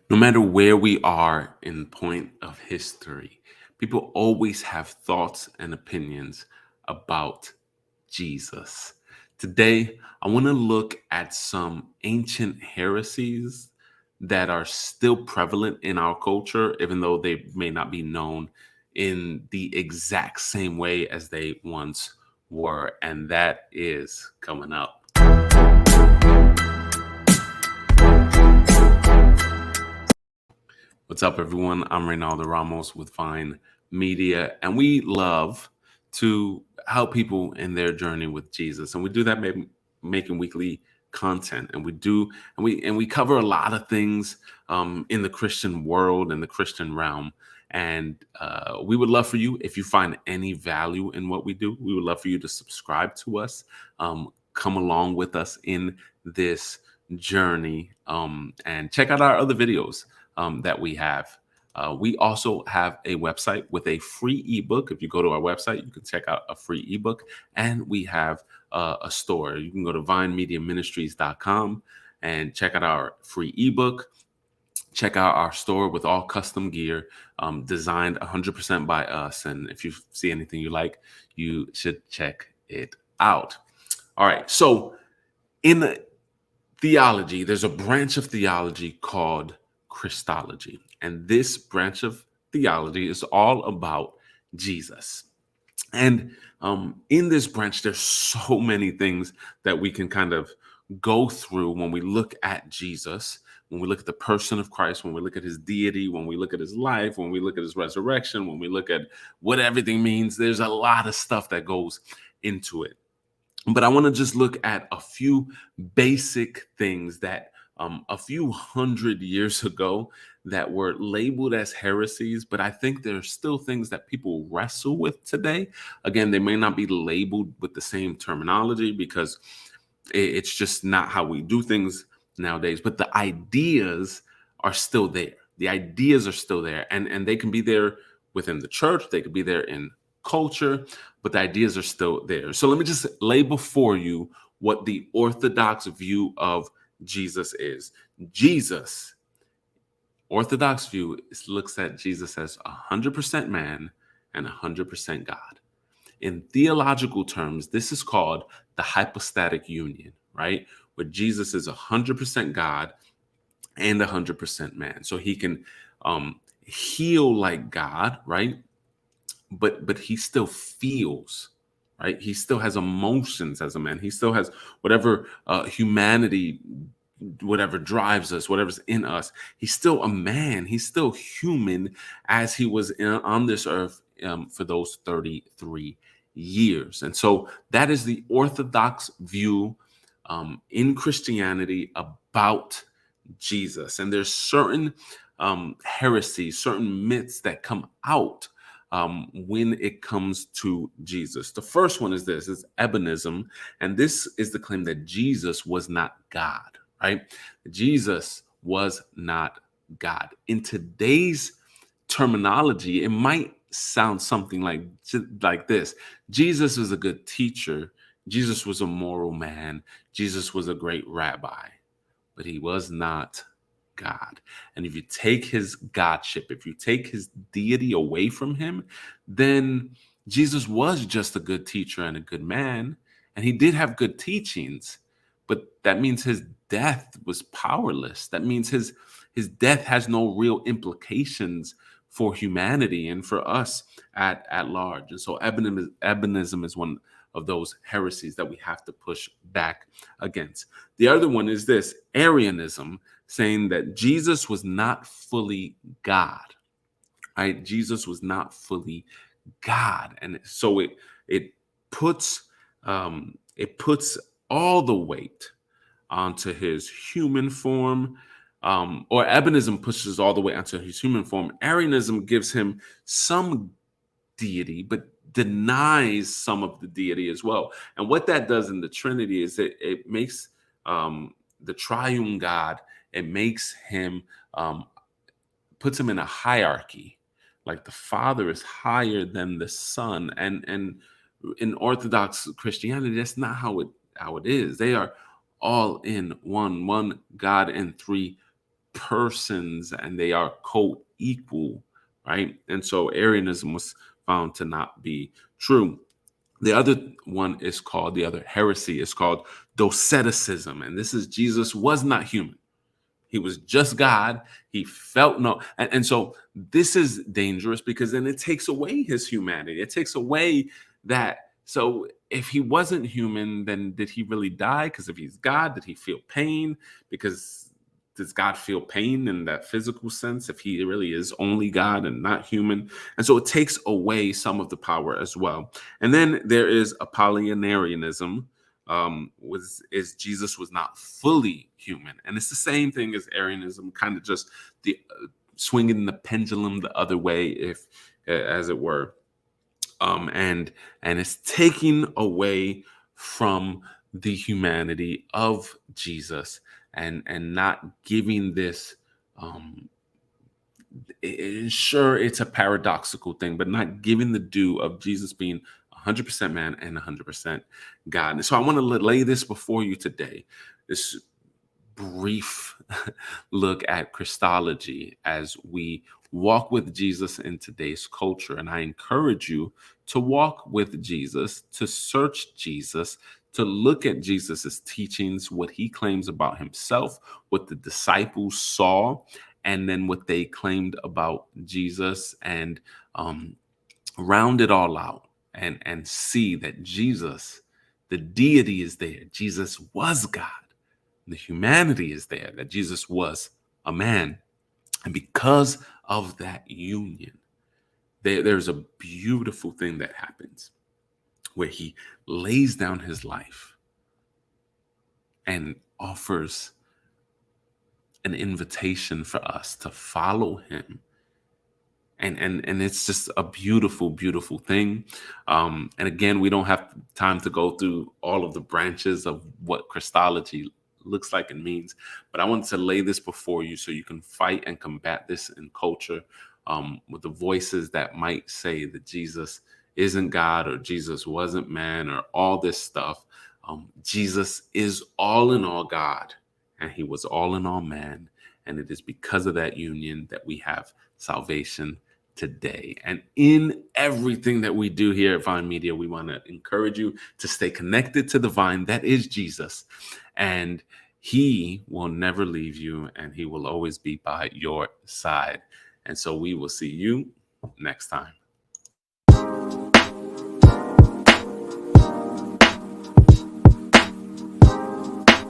No matter where we are in point of history, people always have thoughts and opinions about Jesus. Today, I want to look at some ancient heresies that are still prevalent in our culture, even though they may not be known in the exact same way as they once were. And that is coming up. What's up, everyone? I'm Reynaldo Ramos with Vine Media, and we love to help people in their journey with Jesus, and we do that making weekly content, and we cover a lot of things in the Christian world and the Christian realm. And we would love for you, if you find any value in what we do, we would love for you to subscribe to us, come along with us in this journey, and check out our other videos that we have. We also have a website with a free ebook. If you go to our website, you can check out a free ebook. And we have a store. You can go to VineMediaMinistries.com and check out our free ebook. Check out our store with all custom gear, designed 100% by us. And if you see anything you like, you should check it out. All right. So in theology, there's a branch of theology called Christology. And this branch of theology is all about Jesus. And in this branch, there's so many things that we can kind of go through when we look at Jesus, when we look at the person of Christ, when we look at his deity, when we look at his life, when we look at his resurrection, when we look at what everything means. There's a lot of stuff that goes into it. But I want to just look at a few basic things that a few hundred years ago that were labeled as heresies, but I think there are still things that people wrestle with today. Again, they may not be labeled with the same terminology because it's just not how we do things nowadays, but the ideas are still there. The ideas are still there, and they can be there within the church, they could be there in culture, but the ideas are still there. So let me just lay before you what the orthodox view of Jesus is. Jesus, orthodox view, looks at Jesus as 100% man and 100% God. In theological terms, this is called the hypostatic union, right? Where Jesus is 100% God and 100% man. So he can heal like God, right? But he still feels, right? He still has emotions as a man. He still has whatever humanity, whatever drives us, whatever's in us. He's still a man. He's still human as he was on this earth for those 33 years. And so that is the orthodox view in Christianity about Jesus. And there's certain heresies, certain myths that come out when it comes to Jesus. The first one is this: is Ebonism, and this is the claim that Jesus was not God. Right? Jesus was not God. In today's terminology, it might sound something like this: Jesus is a good teacher. Jesus was a moral man. Jesus was a great rabbi, but he was not God. And if you take his godship, if you take his deity away from him, then Jesus was just a good teacher and a good man. And he did have good teachings, but that means his death was powerless. That means his death has no real implications for humanity and for us at large. And so Ebonism is one of those heresies that we have to push back against. The other one is this: Arianism, saying that Jesus was not fully God. Right? Jesus was not fully God, and so it puts it puts all the weight onto his human form. Or Ebonism pushes all the way onto his human form. Arianism gives him some deity, but denies some of the deity as well. And what that does in the Trinity is it makes the triune God, it makes him, puts him in a hierarchy. Like the Father is higher than the Son. And in Orthodox Christianity, that's not how it is. They are all in one God in three persons and they are co-equal, right? And so Arianism was found to not be true. The other one is called, the other heresy is called Doceticism. And this is Jesus was not human. He was just God. He felt no. And so this is dangerous because then it takes away his humanity. It takes away that. So if he wasn't human, then did he really die? Because if he's God, did he feel pain? Because does God feel pain in that physical sense if he really is only God and not human? And so it takes away some of the power as well. And then there is Apollionarianism, is Jesus was not fully human, and it's the same thing as Arianism, kind of just the swinging the pendulum the other way, if as it were, and it's taking away from the humanity of Jesus, and not giving this. Sure, it's a paradoxical thing, but not giving the due of Jesus being 100% man and 100% God. And so I want to lay this before you today, this brief look at Christology as we walk with Jesus in today's culture. And I encourage you to walk with Jesus, to search Jesus, to look at Jesus's teachings, what he claims about himself, what the disciples saw, and then what they claimed about Jesus, and round it all out and see that Jesus, the deity is there. Jesus was God. The humanity is there, that Jesus was a man. And because of that union, there's a beautiful thing that happens where he lays down his life and offers an invitation for us to follow him. And it's just a beautiful thing. And again, we don't have time to go through all of the branches of what Christology looks like and means, but I wanted to lay this before you so you can fight and combat this in culture, with the voices that might say that Jesus isn't God or Jesus wasn't man or all this stuff. Jesus is all in all God, and he was all in all man. And it is because of that union that we have salvation today. And in everything that we do here at VineMedia, we want to encourage you to stay connected to the vine that is Jesus. And he will never leave you, and he will always be by your side. And so we will see you next time.